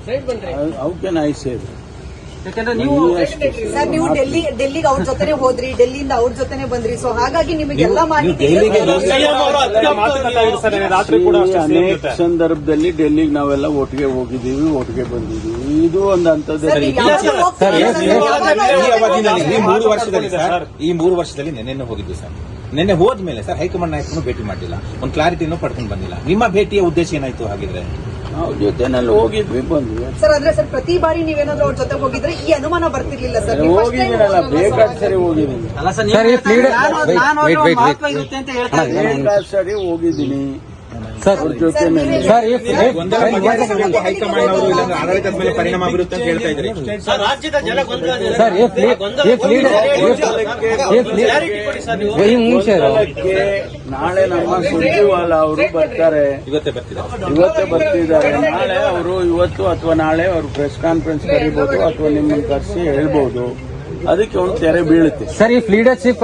How can I say that? ಯಾಕಂದ್ರೆ ನೀವು sir ನೀವು ಡೆಲ್ಲಿಗೆ ಅವ್ರ ಜೊತೆನೆ ಹೋದ್ರಿ, ಡೆಲ್ಲಿಯಿಂದ ಅವ್ರ ಜೊತೆನೆ ಬಂದ್ರಿ, ಸೊ ಹಾಗಾಗಿ ನಿಮಗೆಲ್ಲ ಮಾಹಿತಿ ಅನೇಕ ಸಂದರ್ಭದಲ್ಲಿ ಡೆಲ್ಲಿಗೆ ನಾವೆಲ್ಲ ಒಟ್ಟಿಗೆ ಹೋಗಿದ್ದೀವಿ, ಒಟ್ಟಿಗೆ ಬಂದಿದ್ದೀವಿ. ಇದು ಒಂದು ಹಂತದಲ್ಲಿ ಈ 3 ವರ್ಷದಲ್ಲಿ ನೆನ್ನೆ ಹೋಗಿದ್ವಿ ಸರ್. ನಿನ್ನೆ ಹೋದ್ಮೇಲೆ ಸರ್ ಹೈಕಮಾಂಡ್ ನಾಯಕರನ್ನು ಭೇಟಿ ಮಾಡಿಲ್ಲ, ಒಂದು ಕ್ಲಾರಿಟಿನೂ ಪಡ್ಕೊಂಡು ಬಂದಿಲ್ಲ. ನಿಮ್ಮ ಭೇಟಿಯ ಉದ್ದೇಶ ಏನಾಯ್ತು ಹಾಗಿದ್ರೆ? ನಾವು ಜೊತೆನಲ್ಲಿ ಹೋಗಿದ್ವಿ, ಬಂದ್ವಿ ಸರ್. ಅಂದ್ರೆ ಸರ್ ಪ್ರತಿ ಬಾರಿ ನೀವೇನಾದ್ರೂ ಅವ್ರ ಜೊತೆ ಹೋಗಿದ್ರೆ ಈ ಅನುಮಾನ ಬರ್ತಿರ್ಲಿಲ್ಲ ಸರ್. ಹೋಗಿದ್ದೀನಲ್ಲ, ಬೇಕಾದ ಸರಿ ಹೋಗಿದ್ದೀನಿ, ಅಲ್ಲ ಸರ್, ಮಹತ್ವ ಇರುತ್ತೆ ಅಂತ ಹೇಳ್ತಾ ಇದ್ದೀನಿ. ಬೇಕಾದ ಸರಿ ಹೋಗಿದ್ದೀನಿ ಸರ್ ಅವ್ರ ಜೊತೆನಲ್ಲಿ. ಹೈಕಮಾಂಡ್ ಅವರು ಇಲ್ಲಾಂದ್ರೆ ಆಡಳಿತದ ಮೇಲೆ ಪರಿಣಾಮ ಬೀರುತ್ತೆ ಅಂತ ಹೇಳ್ತಾ ಇದ್ರಿ. ರಾಜ್ಯದ ಜನ ನಾಳೆ ನಮ್ಮ ಸುರ್ಜೇವಾಲ ಅವರು ಬರ್ತಾರೆ, ಇವತ್ತೇ ಬರ್ತಿದ್ದಾರೆ. ನಾಳೆ ಅವರು ಇವತ್ತು ಅಥವಾ ನಾಳೆ ಅವರು ಪ್ರೆಸ್ ಕಾನ್ಫರೆನ್ಸ್ ಕರೀಬಹುದು ಅಥವಾ ನಿಮ್ಮನ್ನು ಕರೆಸಿ ಹೇಳ್ಬಹುದು. ಅದಕ್ಕೆ ಒಂದು ತೆರೆ ಬೀಳುತ್ತೆ ಸರ್. ಈ ಲೀಡರ್ಶಿಪ್